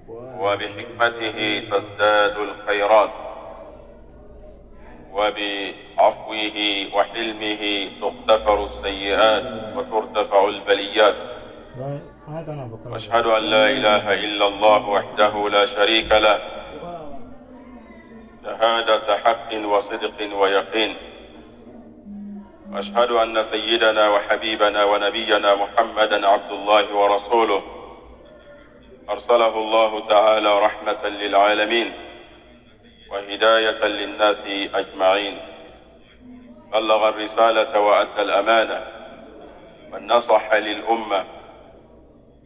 وبحكمته تزداد الخيرات، وبعفوه وحلمه تغتفر السيئات وترتفع البليات. واشهد أن لا إله إلا الله وحده لا شريك له شهادة حق وصدق ويقين. واشهد أن سيدنا وحبيبنا ونبينا محمدا عبد الله ورسوله، أرسله الله تعالى رحمة للعالمين وهداية للناس أجمعين. بلغ الرسالة وأدى الأمانة ونصح للأمة،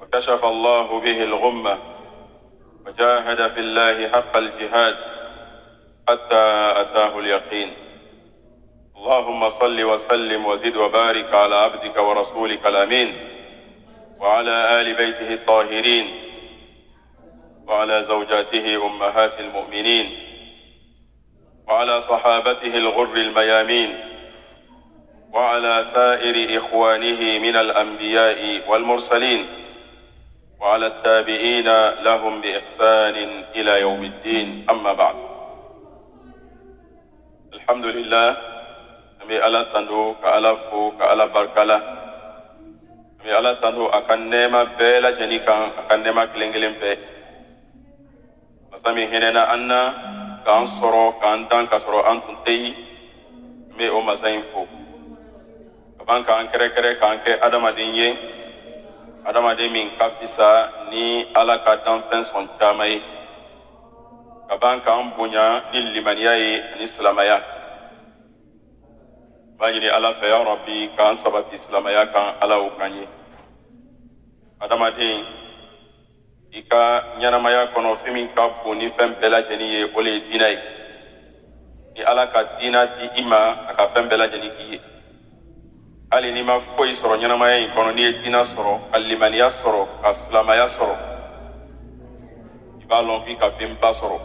وكشف الله به الغمة، وجاهد في الله حق الجهاد حتى أتاه اليقين. اللهم صل وسلم وزد وبارك على عبدك ورسولك الأمين، وعلى آل بيته الطاهرين، وعلى زوجاته أمهات المؤمنين، وعلى صحابته الغر الميامين، وعلى سائر إخوانه من الأنبياء والمرسلين، وعلى التابعين لهم بإحسان إلى يوم الدين. أما بعد. الحمد لله، أمي ألا تندو كألا فو كألا بركلا، أمي ألا تندو أكن نيما بيلا جنيكا أكن نيما كلنجلين بي مسامي هننا أنا كان سرو كان دان كسرو أنتم تي مي أو مساين فو كبان كان كره كره كان كي أدم أدينيه أدم أدين كافيسا ني ألا كدام فنسون جامعي كبان كان بنيا للمانياي نسلاميا باني ألا فيا ربي كان سبت إسلاميا كان ألا وكاني أدم أدين ika nyanamaya kono fimi ka boni fem bela jeni ole dinai ni ala ka dina di ima aka fem bela jeni ki ali ni ma foi soro nyanamaya kono ni dina soro alimaniya soro aslamaya soro ibalon bi ka fim ba soro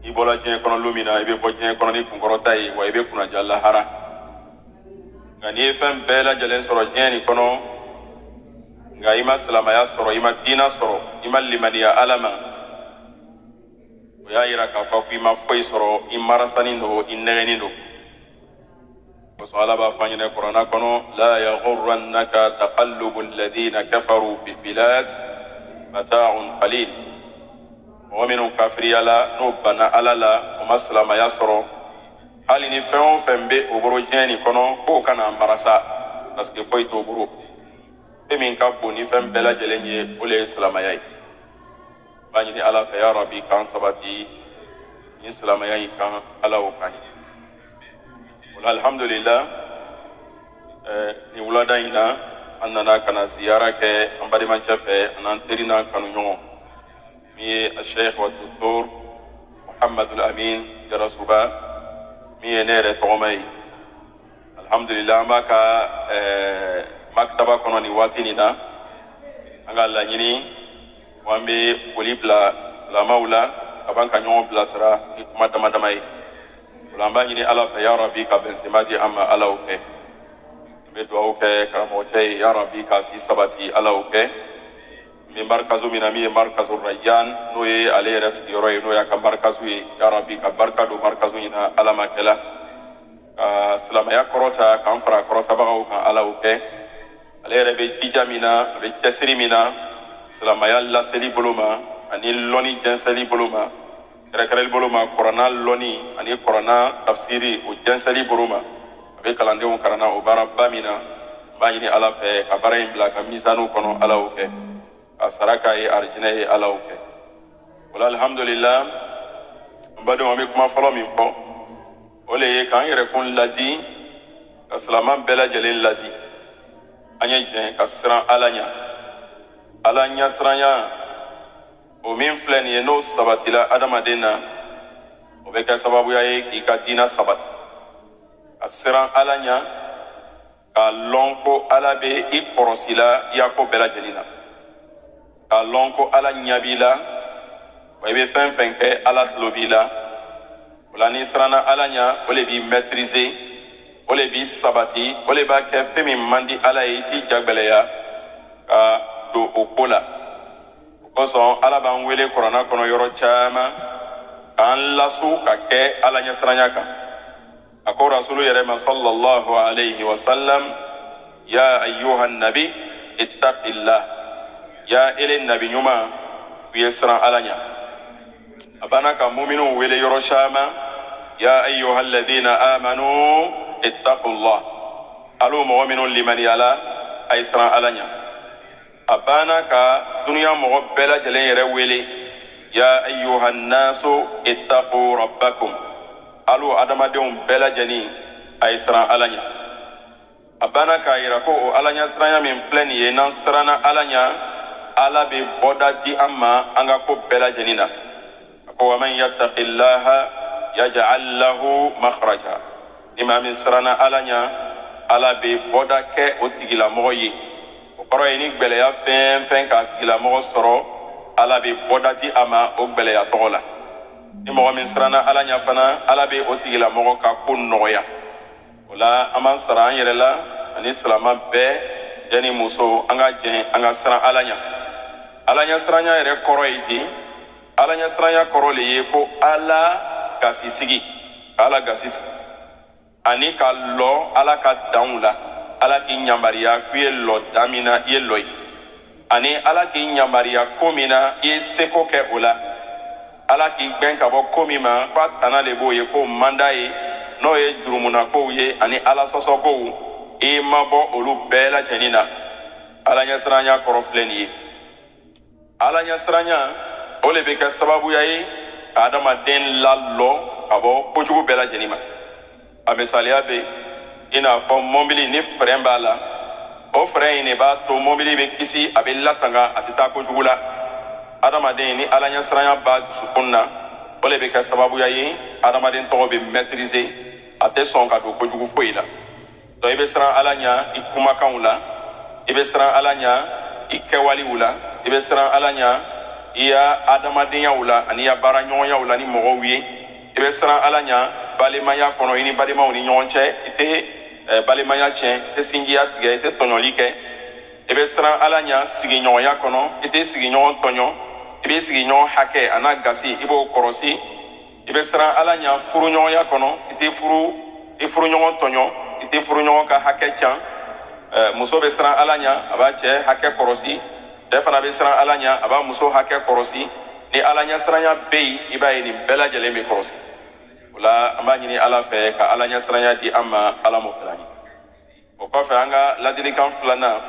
ibola jeni kono lumina ibe bo jeni kono ni kungorota yi wa ibe kuna jalla hara ngani fem bela jelen soro jeni kono nga ima salamaya soro, ima dina soro, ima limaniya alama. Oya ira kafa ku ima foi soro, ima rasani no, innegeni no. Koso ala ba fanyine Qur'ana kono, la yaghurrannaka taqallubu alladhina kafaru fil bilad mata'un qalil. Mu'minun kafiri ala no bana alala, uma salamaya soro. Hali ni fɛn o fɛn be oboro jeni kono ko kana marasa parce que foi to oboro. min ka boni fɛn bɛɛ lajɛlen ye o le ye silamaya ye. B'a ɲini ala fɛ ya rabi k'an sabati ni silamaya in kan ala o kan ye. O la alhamdulillah ni wulada in na an nana ka na ziyara kɛ an balimancɛ fɛ an'an teri n'an kanuɲɔgɔn min ye a sheikh wa docteur Muhammadul Amin Jarasuba min ye ne yɛrɛ tɔgɔma ye. Alhamdulillah an b'a ka maktaba kono ni waati ni na an ka laɲini an bɛ foli bila silamaw la ka ban ka ɲɔgɔn bilasira ni kuma dama dama ye. O la an b'a ɲini ala fɛ ya rabi ka bɛnsema di an ma ala o kɛ. An bɛ dugawu kɛ karamɔgɔcɛ ye ya rabi ka si sabati ala o kɛ. N bɛ marikazu min na min ye marikazu Rayyan n'o ye ale yɛrɛ sigiyɔrɔ ye n'o y'a ka marikazu ye ya rabi ka barika don marikazu in na ala ma kɛla ka silamaya kɔrɔta k'an fara kɔrɔtabagaw kan ala o kɛ. Ale yɛrɛ bɛ jija min na a bɛ cɛsiri min na silamaya laseli bolo ma ani lɔnni jɛnsɛli bolo ma kɛrɛkɛrɛli bolo ma kuranna lɔnni ani kuranna tafsiri o jɛnsɛli bolo ma a bɛ kalandenw karanna o baaraba min na n b'a ɲini ala fɛ ka baara in bila ka misanu kɔnɔ ala o kɛ ka sara k'a ye arijinɛ ye ala o kɛ. O la alhamdulillah n badenw an bɛ kuma fɔlɔ min fɔ o le ye k'an yɛrɛkun ladi ka silama bɛɛ lajɛlen ladi. An ye jɛn ka siran ala ɲa. Ala ɲasiranya o min filɛ nin ye n'o sabatila adamaden na o bɛ kɛ sababuya ye k'i ka diina sabati. Ka siran ala ɲa k'a lɔn ko ala bɛ i kɔrɔsila i y'a ko bɛɛ lajɛlen na. K'a lɔn ko ala ɲɛ b'i la wa i bɛ fɛn fɛn kɛ ala tulo b'i la. O la n'i siranna ala ɲa o le b'i maîtriser. O le b'i sabati, o le b'a kɛ fɛn min man di ala ye i t'i jagbɛlɛya ka don o ko la. O koson ala b'an wele kuranna kɔnɔ yɔrɔ caman k'an lasu ka kɛ ala ɲɛsiranya kan. a ko rasulu yɛrɛ ma sallallahu alayhi wa sallam ya ayyuha nabi ittaqillah, ya ele nabi ɲuman u ye siran ala ɲa. a banna ka muminun wele yɔrɔ caman ya ayyuha alladhina amanu ittaqullah, alu mɔgɔ minnu limaniyala a ye siran ala ɲa. a banna ka duniya mɔgɔ bɛɛ lajɛlen yɛrɛ wele ya ayyuha nasu ittaqu rabbakum, alu adamadenw bɛɛ lajɛlen a ye siran ala ɲa. a banna k'a yira ko o ala ɲɛsiranya min filɛ nin ye n'an siranna ala ɲa, ala bɛ bɔda di an ma an ka ko bɛɛ lajɛlen na. a ko wa man yattaqillaha yaj'al lahu makhraja, ni maa min siranna ala ɲa, ala bɛ bɔda kɛ o tigilamɔgɔ ye. o kɔrɔ ye ni gwɛlɛya fɛn fɛn k'a tigilamɔgɔ sɔrɔ, ala bɛ bɔda di a ma o gwɛlɛya tɔgɔ la. ni mɔgɔ min siranna ala ɲa fana, ala bɛ o tigilamɔgɔ ka ko nɔgɔya. o la an b'an sara an yɛrɛ la ani silama bɛɛ, cɛ ni muso, an ka jɛn an ka siran ala ɲa. ala ɲɛsiranya yɛrɛ kɔrɔ ye di? ala ɲɛsiranya kɔrɔ le ye ko ala gasi sigi, ka ala gasi sigi, ani ka lɔ ala ka danw la. ala k'i ɲamariya k'u ye lɔ dan min na i ye lɔ ye, ani ala k'i ɲamariya ko min na i ye seko kɛ o la. ala k'i gbɛn ka bɔ ko min ma k'a tana de b'o ye k'o man d'a ye, n'o ye jurumunakow ye ani ala sɔsɔkow, i ma bɔ olu bɛɛ lajɛlen na. ala ɲɛsiranya kɔrɔ filɛ nin ye. ala ɲɛsiranya o le bɛ kɛ sababuya ye ka adamaden lalɔ ka bɔ kojugu bɛɛ lajɛlen ma. a misaliya bɛ i n'a fɔ mɔbili ni frein b'a la, o frein in de b'a to mɔbili bɛ kisi, a bɛ latanga, a tɛ taa kojugu la. adamaden ni ala ɲɛsiranya b'a dusukun na, o le bɛ kɛ sababuya ye adamaden tɔgɔ bɛ maîtriser, a tɛ sɔn ka don kojugu foyi la. donc i bɛ siran ala ɲa i kumakanw la, i bɛ siran ala ɲa i kɛwalew la, i bɛ siran ala ɲa i ya adamadenyaw la ani ya baara ɲɔgɔnyaw la ni mɔgɔw ye. i bɛ siran ala ɲa balimaya kɔnɔ i ni balimaw ni ɲɔgɔn cɛ, i tɛ balimaya tiɲɛ, i tɛ sinjiya tigɛ, i tɛ tɔɲɔli kɛ. i bɛ siran ala ɲa sigiɲɔgɔnya kɔnɔ, i tɛ sigiɲɔgɔn tɔɲɔ, i bɛ sigiɲɔgɔn hakɛ a n'a gasi i b'o kɔrɔsi. i bɛ siran ala ɲa furuɲɔgɔnya kɔnɔ, i tɛ furuɲɔgɔn tɔɲɔ, i tɛ furuɲɔgɔn ka hakɛ can. muso bɛ siran ala ɲa a b'a cɛ hakɛ kɔrɔsi, cɛ fana bɛ siran ala ɲa a b'a muso hakɛ kɔrɔsi. ni ala ɲɛsiranya bɛ yen, i b'a ye nin bɛɛ lajɛlen bɛ kɔrɔsi. o la an b'a ɲini ala fɛ ka ala ɲɛsiranya di an ma, ala m'o kɛra ye. o kɔfɛ an ka ladilikan filanan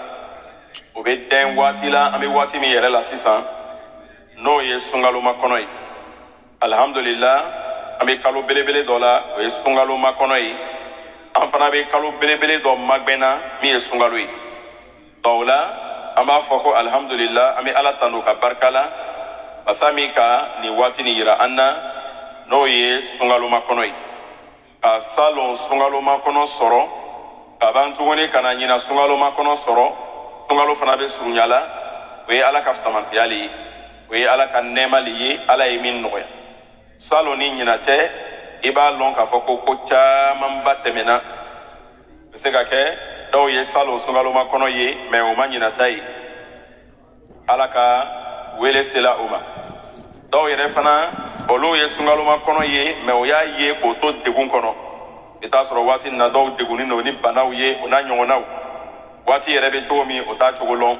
o bɛ dɛn waati la, an bɛ waati min yɛrɛ la sisan, n'o ye sungaloma kɔnɔ ye. alhamdulillah an bɛ kalo belebele dɔ la, o ye sungaloma kɔnɔ ye. an fana bɛ kalo belebele dɔ magɛnna min ye sunkalo ye. donc o la an b'a fɔ ko alhamdulillah, an bɛ ala tanu ka barika la masa min ka nin waati nin yira an na, n'o ye sungaloma kɔnɔ ye. ka salon sungaloma kɔnɔ sɔrɔ, ka ban tuguni ka na ɲina sungaloma kɔnɔ sɔrɔ, sunkalo fana bɛ surunya la, o ye ala ka fisamantiya le ye, o ye ala ka nɛɛma le ye, ala ye min nɔgɔya. salon ni ɲina cɛ i b'a lɔn k'a fɔ ko ko camanba tɛmɛna. bɛ se ka kɛ dɔw ye salon sungaloma kɔnɔ ye mɛ o ma ɲinata ye, ala ka wele sela o ma. dɔw yɛrɛ fana olu ye sungaloma kɔnɔ ye mɛ o y'a ye k'o to degun kɔnɔ. i t'a sɔrɔ waati nin na dɔw degunnen don ni banaw ye o n'a ɲɔgɔnnaw. waati yɛrɛ bɛ cogo min o t'a cogo lɔn.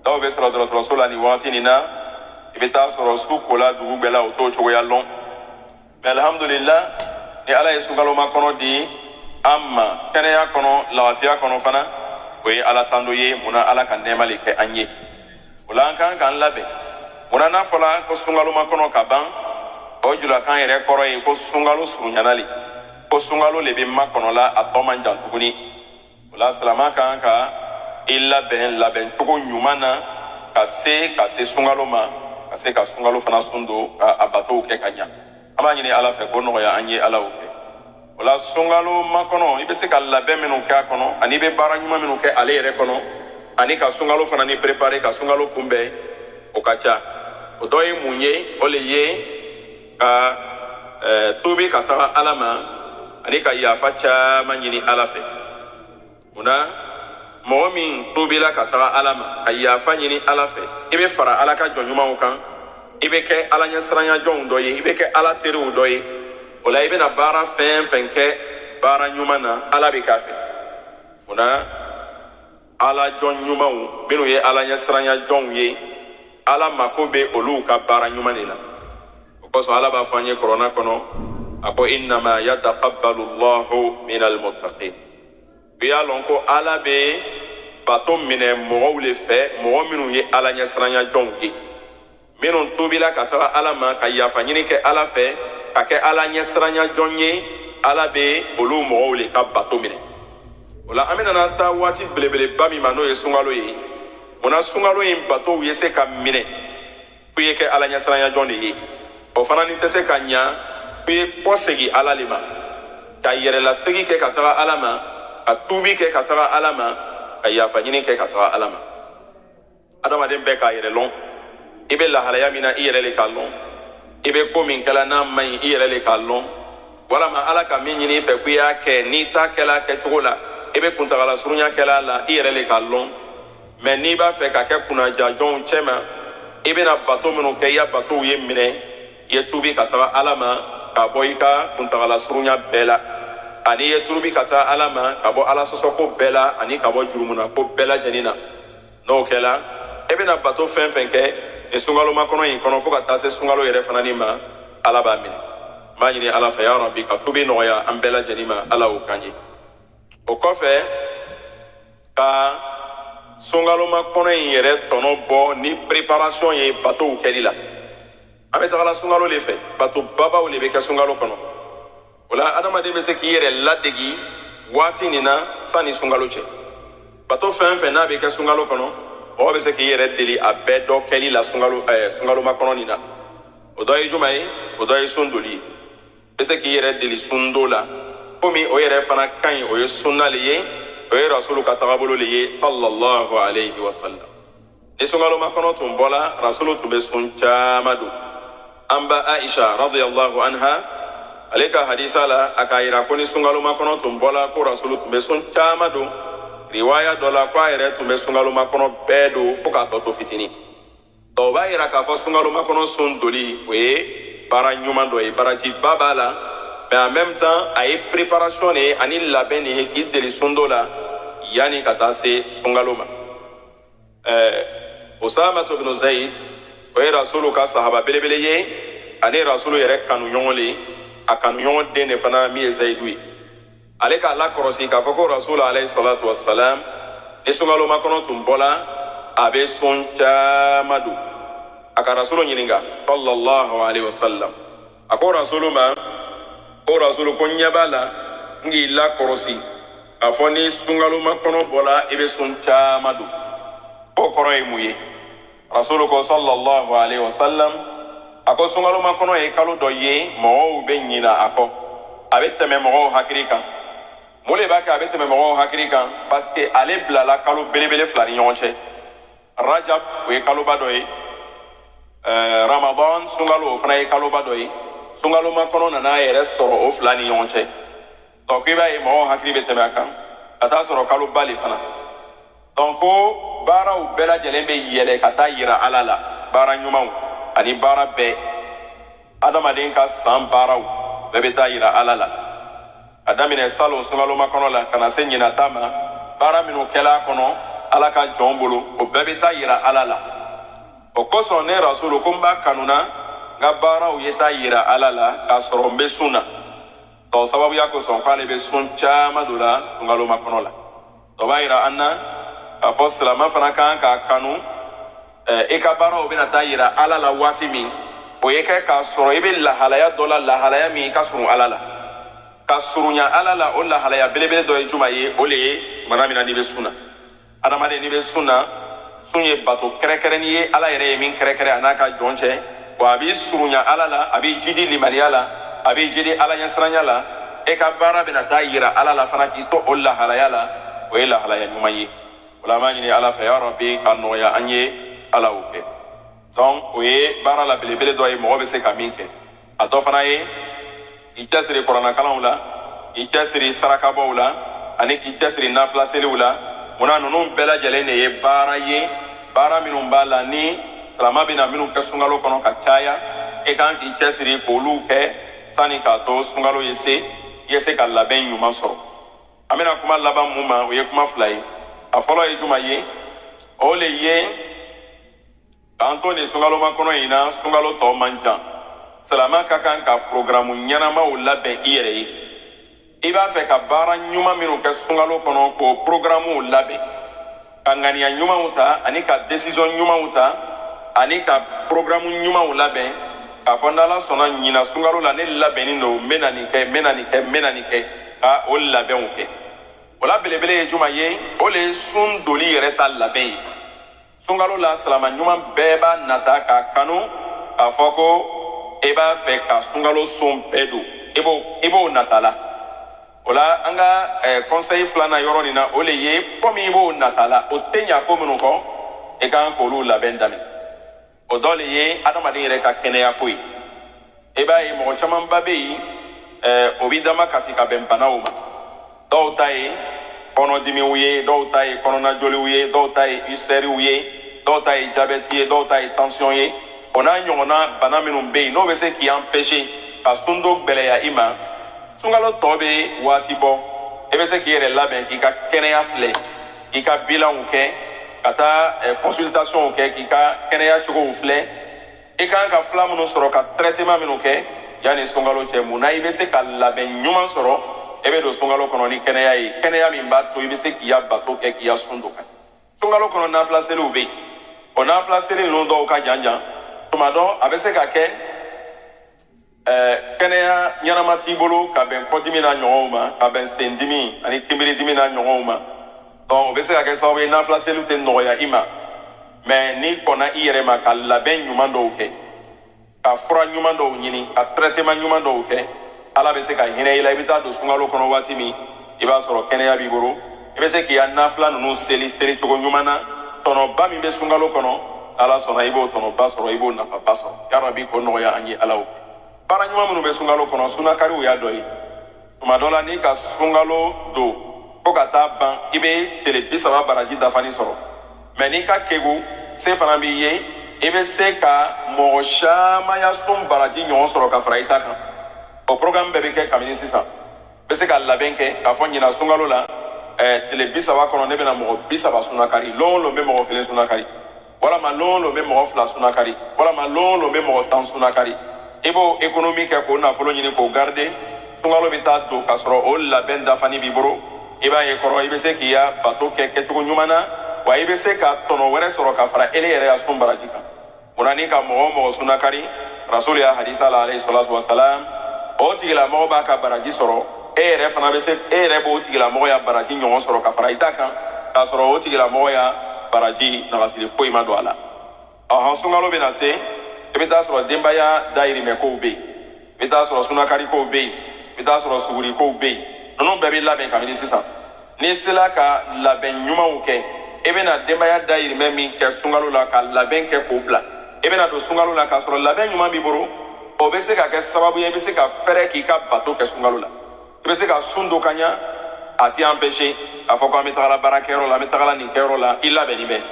dɔw bɛ sɔrɔ dɔgɔtɔrɔso la nin waati nin na, i bɛ taa sɔrɔ su kola dugu bɛɛ la o t'o cogoya lɔn. mɛ alhamdulillah ni ala ye sungaloma kɔnɔ di an ma kɛnɛya kɔnɔ, lafiya kɔnɔ fana, o ye ala tando ye. munna ala ka nɛɛma le kɛ an ye. o la an kan k'an labɛn. munna n'a fɔla ko sungaloma kɔnɔ ka ban, o julakan yɛrɛ kɔrɔ ye ko sunkalo surunyana le, ko sunkalo le bɛ makɔnɔ la, a tɔ man jan tuguni. o la silama kan ka i labɛn cogo ɲuman na ka se sunkalo ma, ka se ka sunkalo fana sun don ka a batow kɛ ka ɲa. an b'a ɲini ala fɛ ko nɔgɔya an ye, ala o kɛ. o la sunkalo makɔnɔ i bɛ se ka labɛn minnu kɛ a kɔnɔ, ani i bɛ baara ɲuman minnu kɛ ale yɛrɛ kɔnɔ, ani ka sunkalo fana ni préparer ka sunkalo kunbɛn, o ka ca. o dɔ ye mun ye? o le ye ka tuubi ka taga ala ma, ani ka yafa caman ɲini ala fɛ. munna mɔgɔ min tubila ka taga ala ma a yafa ɲini ala fɛ i bɛ fara ala ka jɔn ɲumanw kan i bɛ kɛ ala ɲɛsiranya jɔnw dɔ ye i bɛ kɛ ala teriw dɔ ye o la i bɛna baara fɛn fɛn kɛ baara ɲuman na ala bɛ k'a fɛ o la ala jɔn ɲumanw minnu ye ala ɲɛsiranya jɔnw ye ala mako bɛ olu ka baara ɲuman de la o kosɔn ala b'a fɔ an ye kuranɛ kɔnɔ a ko innama yataqabbalu Allahu minal muttaqin u y'a lɔn ko ala bɛ bato minɛ mɔgɔw le fɛ mɔgɔ minnu ye ala ɲɛsiranya jɔnw ye minnu tubila ka taga ala ma ka yafa ɲini kɛ ala fɛ ka kɛ ala ɲɛsiranya jɔn ye ala bɛ olu mɔgɔw le ka bato minɛ o la an bɛna taa waati belebeleba min ma n'o ye sunkalo ye munna sunkalo in batow ye se ka minɛ f'u ye kɛ ala ɲɛsiranya jɔn de ye o fana ni tɛ se ka ɲa f'u ye kɔsegi ala le ma ka yɛrɛlasegi kɛ ka taga ala ma ka tuubi kɛ ka taga ala ma ka yafa ɲini kɛ ka taga ala ma adamaden bɛɛ k'a yɛrɛ lɔn i bɛ lahalaya min na i yɛrɛ le k'a lɔn i bɛ ko min kɛla n'a man ɲi i yɛrɛ le k'a lɔn walama ala ka min ɲini i fɛ k'i y'a kɛ n'i ta kɛla kɛcogo la i bɛ kuntagala surunya kɛla a la i yɛrɛ le k'a lɔn mɛ n'i b'a fɛ ka kɛ kunnaja jɔnw cɛ ma i bɛna bato minnu kɛ i ya batow ye minɛ i ye tuubi ka taga ala ma ka bɔ i ka kuntagala surunya bɛɛ la ani i ye tuubi ka taga ala ma ka bɔ ala sɔsɔko bɛɛ la ani ka bɔ jurumunako bɛɛ lajɛlen na n'o kɛla i bɛna bato fɛn fɛn kɛ ni sunkalo makɔnɔ in kɔnɔ fo ka taa se sunkalo yɛrɛ fana ni ma ala b'a minɛ n b'a ɲini ala fɛ ya rabi ka tuubi nɔgɔya an bɛɛ lajɛlen ma ala y'o kan ye o kɔfɛ ka sunkalo makɔnɔ in yɛrɛ tɔnɔ bɔ ni préparation ye batow kɛli la an bɛ tagala sunkalo le fɛ bato babaw le bɛ kɛ sunkalo kɔnɔ o la adamaden bɛ se k'i yɛrɛ ladegi waati nin na sanni sunkalo cɛ bato fɛn fɛn n'a bɛ kɛ sunkalo kɔnɔ mɔgɔ bɛ se k'i yɛrɛ deli a bɛɛ dɔ kɛli la sunkalo makɔnɔ nin na o dɔ ye jumɛn ye o dɔ ye sun doli ye bɛ se k'i yɛrɛ deli sun do la komi o yɛrɛ fana ka ɲi o ye sunna le ye o ye rasulu ka tagabolo le ye sallallahu alayhi wa sallam ni sunkalo makɔnɔ tun bɔla rasulu tun bɛ sun caman don an ba aisha radiyallahu anha ale ka hadisa la a k'a yira ko ni sunkalo makɔnɔ tun bɔla ko rasulu tun bɛ sun caman don riwaya dɔ la ko a yɛrɛ tun bɛ sunkalo makɔnɔ bɛɛ don fo k'a tɔ to fitinin o b'a yira k'a fɔ sunkalo makɔnɔ sun doli o ye baara ɲuman dɔ ye barajiba b'a la mais en même temps a ye préparation de ye ani labɛn de ye k'i deli sun dɔ la yani ka taa se sunkalo ma Usama ibn Zayd o ye rasulu ka sahaba belebele ye ani rasulu yɛrɛ kanuɲɔgɔn le a kanuɲɔgɔn den de fana min ye Zayidu ye ale k'a lakɔrɔsi k'a fɔ ko rasulu alayhi salatu wassalam ni sunkalo makɔnɔ tun bɔla a bɛ sun caman don a ka rasulu ɲininka sallallahu alayhi wa sallam a ko rasulu ma ko rasulu ko ɲɛ b'a la n k'i lakɔrɔsi k'a fɔ ni sunkalo makɔnɔ bɔla i bɛ sun caman don k'o kɔrɔ ye mun ye rasulu ko sallallahu alayhi wa sallam a ko sunkalo makɔnɔ ye kalo dɔ ye mɔgɔw bɛ ɲina a kɔ a bɛ tɛmɛ mɔgɔw hakili kan mun de b'a kɛ a bɛ tɛmɛ mɔgɔw hakili kan parce que ale bilala kalo belebele fila ni ɲɔgɔn cɛ rajab o ye kaloba dɔ ye ramadan sunkalo o fana ye kaloba dɔ ye sunkalo makɔnɔ nana yɛrɛ sɔrɔ o fila ni ɲɔgɔn cɛ donc i b'a ye mɔgɔw hakili bɛ tɛmɛ a kan ka taa sɔrɔ kaloba le fana donc ko baaraw bɛɛ lajɛlen bɛ yɛlɛ ka taa yira ala la baara ɲumanw ani baara bɛɛ adamaden ka san baaraw bɛɛ bɛ taa yira ala la a daminɛ salon sunkalo makɔnɔ la ka na se ɲinata ma baara minnu kɛla kɔnɔ ala ka jɔn bolo o bɛɛ bɛ taa yira ala la o kosɔn ne rasulu ko n b'a kanu na n ka baaraw ye taa yira ala la k'a sɔrɔ n bɛ sun na o sababuya kosɔn k'ale bɛ sun caman don la sunkalo makɔnɔ la o b'a yira an na k'a fɔ silamɛ fana kan k'a kanu i ka baaraw bɛna taa yira ala la waati min o ye kɛ k'a sɔrɔ i bɛ lahalaya dɔ la lahalaya min ka surun ala la ka surunya ala la o lahalaya belebele dɔ ye juma ye o le ye mana min na n'i bɛ sun na adamaden n'i bɛ sun na sun ye bato kɛrɛkɛrɛnni ye ala yɛrɛ ye min kɛrɛkɛrɛ a n'a ka jɔn cɛ wa a b'i surunya ala la a b'i jidi limaniya la a b'i jidi ala ɲɛsiranya la e ka baara bɛna taa yira ala la fana k'i to o lahalaya la o ye lahalaya ɲuman ye o la an b'a ɲini ala fɛ ya rabi ka nɔgɔya an ye ala y'o kɛ donc o ye baara la belebele dɔ ye mɔgɔ bɛ se ka min kɛ a dɔ fana ye i cɛsiri kuranakalanw la i cɛsiri sarakabɔw la ani k'i cɛsiri nafila seliw la Muna nunu bela jalen ne ye baara ye baara minnu b'a la ni salama bɛna minnu kɛ sunkalo kɔnɔ ka caya e kan k'i cɛsiri k'olu kɛ sani k'a to sunkalo ye se i ye se ka labɛn ɲuman sɔrɔ. An bɛna kuma laban mun ma o ye kuma fila ye. A fɔlɔ ye juma ye o le ye k'an to nin sunkaloma kɔnɔ in na sunkalo tɔ man jan. Salama ka kan ka programu ɲɛnamaw labɛn i yɛrɛ ye. I b'a fɛ ka baara ɲuman minnu kɛ sunkalo kɔnɔ k'o programuw labɛn ka ŋaniya ɲumanw ta ani ka décision ɲumanw ta ani ka programu ɲumanw labɛn k'a fɔ n'Ala sɔnna ɲina sunkalo la ne labɛnnen don n bɛna nin kɛ n bɛna nin kɛ n bɛna nin kɛ ka o labɛnw kɛ. O la belebele ye juma ye o le ye sun doli yɛrɛ ta labɛn ye. Sunkalo la salama ɲuman bɛɛ b'a nata k'a kanu k'a fɔ ko i b'a fɛ ka sunkalo sun bɛɛ don i b'o nata la. O la an ka conseil filanan yɔrɔ nin na o le ye komi i b'o nata la o tɛ ɲa ko minnu kɔ i kan k'olu labɛn daminɛ. O dɔ le ye adamaden yɛrɛ ka kɛnɛya ko ye. I b'a ye mɔgɔ camanba bɛ yen o b'i dama kasi ka bɛn banaw ma. Dɔw ta ye kɔnɔdimiw ye dɔw ta ye kɔnɔnajoliw ye dɔw ta ye ulcèrew ye dɔw ta ye diabète ye dɔw ta ye tension ye. O n'a ɲɔgɔnna bana minnu bɛ yen n'o bɛ se k'i empêcher ka sun do gbɛlɛya i ma. Sunkalo tɔ bɛ waati bɔ i bɛ se k'i yɛrɛ labɛn k'i ka kɛnɛya filɛ k'i ka bilanw kɛ ka taa consultationw kɛ k'i ka kɛnɛya cogow filɛ i kan ka fila minnu sɔrɔ ka traitement minnu kɛ yanni sunkalo cɛ mun na i bɛ se ka labɛn ɲuman sɔrɔ i bɛ don sunkalo kɔnɔ ni kɛnɛya ye kɛnɛya min b'a to i bɛ se k'i ya bato kɛ k'i ya sun don kan. Sunkalo kɔnɔ nafila seliw bɛ yen o nafila seli ninnu dɔw ka jan jan tuma dɔ a bɛ se ka kɛ kɛnɛya ɲɛnama t'i bolo ka bɛn kɔdimi n'a ɲɔgɔnw ma ka bɛn sendimi ani kinbiridimi n'a ɲɔgɔnw ma. Donc o bɛ se ka kɛ sababu ye nafila seliw tɛ nɔgɔya i ma mais n'i kɔnna i yɛrɛ ma ka labɛn ɲuman dɔw kɛ ka fura ɲuman dɔw ɲini ka traitement ɲuman dɔw kɛ Ala bɛ se ka hinɛ i la i bɛ taa don sunkalo kɔnɔ waati min i b'a sɔrɔ kɛnɛya b'i bolo i bɛ se k'i ya nafila ninnu seli cogo ɲuman na tɔnɔba min bɛ sunkalo kɔnɔ Ala sɔnna i b'o tɔnɔba sɔrɔ i b'o nafaba sɔrɔ ya Rabbi k'o nɔgɔya an ye Ala o. Baara ɲuman minnu bɛ sunkalo kɔnɔ sunakariw y'a dɔ ye. Tuma dɔ la n'i ka sunkalo don fo ka taa ban i bɛ tile 30 baraji dafani sɔrɔ mais n'i ka kegu se fana b'i ye i bɛ se ka mɔgɔ caman ya sun baraji ɲɔgɔn sɔrɔ ka fara i ta kan. O programme bɛɛ bɛ kɛ kabini sisan i bɛ se ka labɛn kɛ k'a fɔ ɲina sunkalo la tile 30 kɔnɔ ne bɛna mɔgɔ 30 sunakari lon bɛ mɔgɔ 1 sunakari walama lon bɛ mɔgɔ 2 sunakari walama lon bɛ mɔgɔ 10 sunakari. I b'o économie kɛ k'o nafolo ɲini k'o garder sunkalo bɛ taa don k'a sɔrɔ o labɛn dafani b'i bolo i b'a ye kɔrɔ i bɛ se k'i ya bato kɛ kɛcogo ɲuman na wa i bɛ se ka tɔnɔ wɛrɛ sɔrɔ ka fara ele yɛrɛ ya sun baraji kan. Munna ni ka mɔgɔ o mɔgɔ sunakari Rasul y'a hadisa la alayhi salatu wa salam o tigilamɔgɔ b'a ka baraji sɔrɔ e yɛrɛ fana bɛ se e yɛrɛ b'o tigilamɔgɔ ya baraji ɲɔgɔn sɔrɔ ka fara i ta kan k'a sɔrɔ o tigilamɔgɔ ya baraji nagasiri foyi ma don a la. Sunkalo bɛ na se i bɛ taa sɔrɔ denbaya dayirimɛ kow bɛ yen i bɛ taa sɔrɔ sunakari kow bɛ yen i bɛ taa sɔrɔ suguri kow bɛ yen ninnu bɛɛ bɛ labɛn kabini sisan. N'i sera ka labɛn ɲumanw kɛ i bɛna denbaya dayirimɛ min kɛ sunkalo la ka labɛn kɛ k'o bila i bɛna don sunkalo la k'a sɔrɔ labɛn ɲuman b'i bolo o bɛ se ka kɛ sababu ye i bɛ se ka fɛɛrɛ k'i ka bato kɛ sunkalo la i bɛ se ka sun don ka ɲa a t'i empêcher k'a fɔ ko an bɛ tagala baarakɛyɔrɔ la an bɛ tagala nin kɛyɔrɔ la i labɛnni bɛ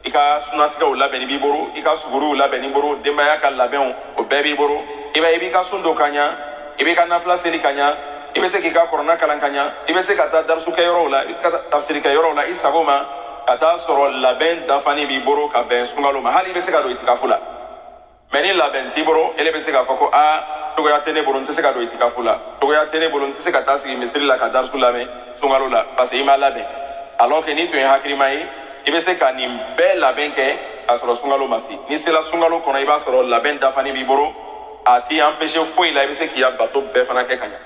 i ka sunatigɛw labɛnni b'i bolo i ka suguriw labɛnni b'i bolo denbaya ka labɛnw o bɛɛ b'i bolo i b'i ka sun don ka ɲa i b'i ka nafila seli ka ɲa i bɛ se k'i ka kɔrɔna kalan ka ɲa i bɛ se ka taa darisu kɛyɔrɔw la i bɛ taa tafsiri kɛyɔrɔw la i sago ma ka taa sɔrɔ labɛn dafani b'i bolo ka bɛn sunkalo ma hali i bɛ se ka don itikafu la mais ni labɛn t'i bolo ele bɛ se k'a fɔ ko togoya tɛ ne bolo n tɛ se ka don itikafu la togoya tɛ ne bolo n tɛ se ka taa sigi misiri la ka darisu lamɛn sunkalo la parce que i m'a labɛn alors que n'i tun ye hakilima ye i bɛ se ka nin bɛɛ labɛn kɛ k'a sɔrɔ sunkalo ma se n'i sera sunkalo kɔnɔ i b'a sɔrɔ labɛn dafani b'i bolo a t'i empêcher foyi la i bɛ se k'i ya bato bɛɛ fana kɛ ka ɲa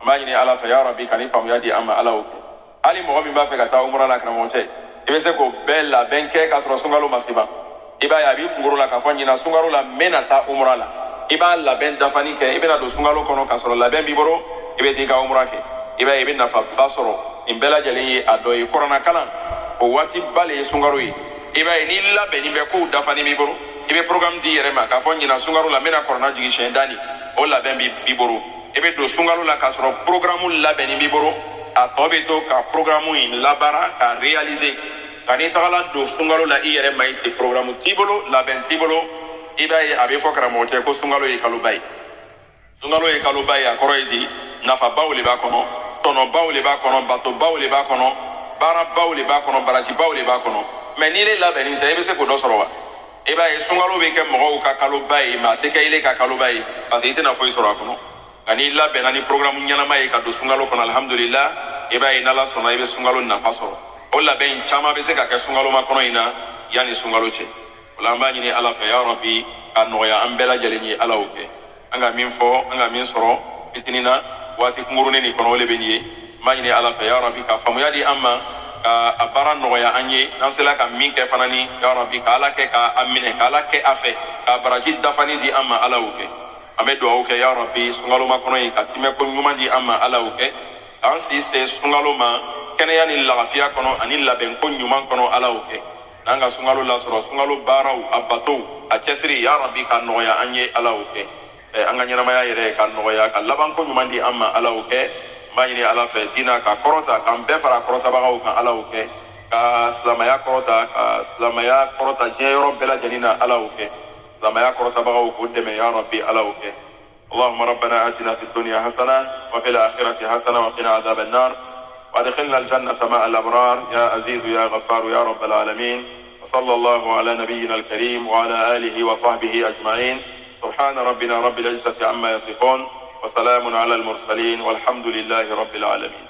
an b'a ɲini Ala fɛ ya Rabbi ka ni faamuya di an ma Ala o kɛ hali mɔgɔ min b'a fɛ ka taa umra la karamɔgɔ cɛ i bɛ se k'o bɛɛ labɛn kɛ k'a sɔrɔ sunkalo ma se ban i b'a ye a b'i kunkolo la k'a fɔ ɲina sunkalo la n bɛna taa umra la i b'a labɛn dafani kɛ i bɛna don sunkalo kɔnɔ k'a sɔrɔ labɛn b'i bolo i bɛ t'i ka umra kɛ i b'a ye i bɛ nafaba sɔrɔ nin bɛɛ lajɛlen ye a dɔ ye kuranna kalan o waati ba le ye sunkalo ye i b'a ye ni labɛnni bɛ kow dafani b'i bolo i bɛ programme di yɛrɛ ma k'a fɔ ɲina sunkalo la n bɛna kɔrɔna jigin siɲɛ 10 o labɛn b'i bolo i bɛ don sunkalo la k'a sɔrɔ programme labɛnni b'i bolo a tɔ bɛ to ka programme in labara ka réaliser ka n'i tagala don sunkalo la i yɛrɛ ma i tɛ programme t'i bolo labɛn t'i bolo i b'a ye a bɛ fɔ karamɔgɔ cɛ ko sunkalo ye kaloba ye sunkalo ye kaloba ye a kɔrɔ ye di nafabaw le b'a kɔnɔ tɔnɔbaw le b'a kɔnɔ batobaw le b'a kɔnɔ baarabaw le b'a kɔnɔ barajibaw le b'a kɔnɔ mais n'i le labɛnni tɛ i bɛ se k'o dɔ sɔrɔ wa i b'a ye sunkalo bɛ kɛ mɔgɔw ka kaloba ye mais a tɛ kɛ ile ka kaloba ye parce que i tɛna foyi sɔrɔ a kɔnɔ nka n'i labɛnna ni programme ɲɛnama ye ka don sunkalo kɔnɔ alhamdulillah i b'a ye n'ala sɔnna i bɛ sunkalo nafa sɔrɔ o labɛn in caman bɛ se ka kɛ sunkalo makɔnɔ in na yanni sunkalo cɛ o la an b'a ɲini ala fɛ ya rabi ka nɔgɔya an bɛɛ lajɛlen ye ala y'o kɛ an ka min fɔ an ka min sɔrɔ fitinin na waati kunkurunin nin kɔnɔ o le bɛ nin ye n b'a ɲini ala fɛ ya rabi ka faamuya di an ma ka a baara nɔgɔya an ye n'an sera ka min kɛ fana ni ya rabi ka ala kɛ k'a minɛ ka ala kɛ a fɛ ka baraji dafani di an ma ala y'o kɛ an bɛ dugawu kɛ ya rabi sunkalo makɔnɔ in ka timɛko ɲuman di an ma ala y'o kɛ k'an si se sunkalo ma kɛnɛya ni lafiya kɔnɔ ani labɛnko ɲuman kɔnɔ ala y'o kɛ n'an ka sunkalo lasɔrɔ sunkalo baaraw a batow a cɛsiri ya rabi ka nɔgɔya an ye ala y'o kɛ an ka ɲɛnamaya yɛrɛ ka nɔgɔya ka labanko ɲuman di an ma ala y'o kɛ n b'a ɲini ala fɛ diinɛ ka kɔrɔta k'an bɛɛ fara kɔrɔtabagaw kan ala y'o kɛ ka silamɛya kɔrɔta ka silamɛya kɔrɔta diɲɛ yɔrɔ bɛɛ lajɛlen na ala y'o kɛ silamɛya kɔrɔtabagaw k'o dɛmɛ ya rabi ala y'o kɛ اللهم ربنا آتنا في الدنيا حسنة وفي الآخرة حسنة وقنا عذاب النار وادخلنا الجنة مع الأبرار يا عزيز يا غفار يا رب العالمين وصلى الله على نبينا الكريم وعلى آله وصحبه أجمعين سبحان ربنا رب العزة عما يصفون وسلام على المرسلين والحمد لله رب العالمين.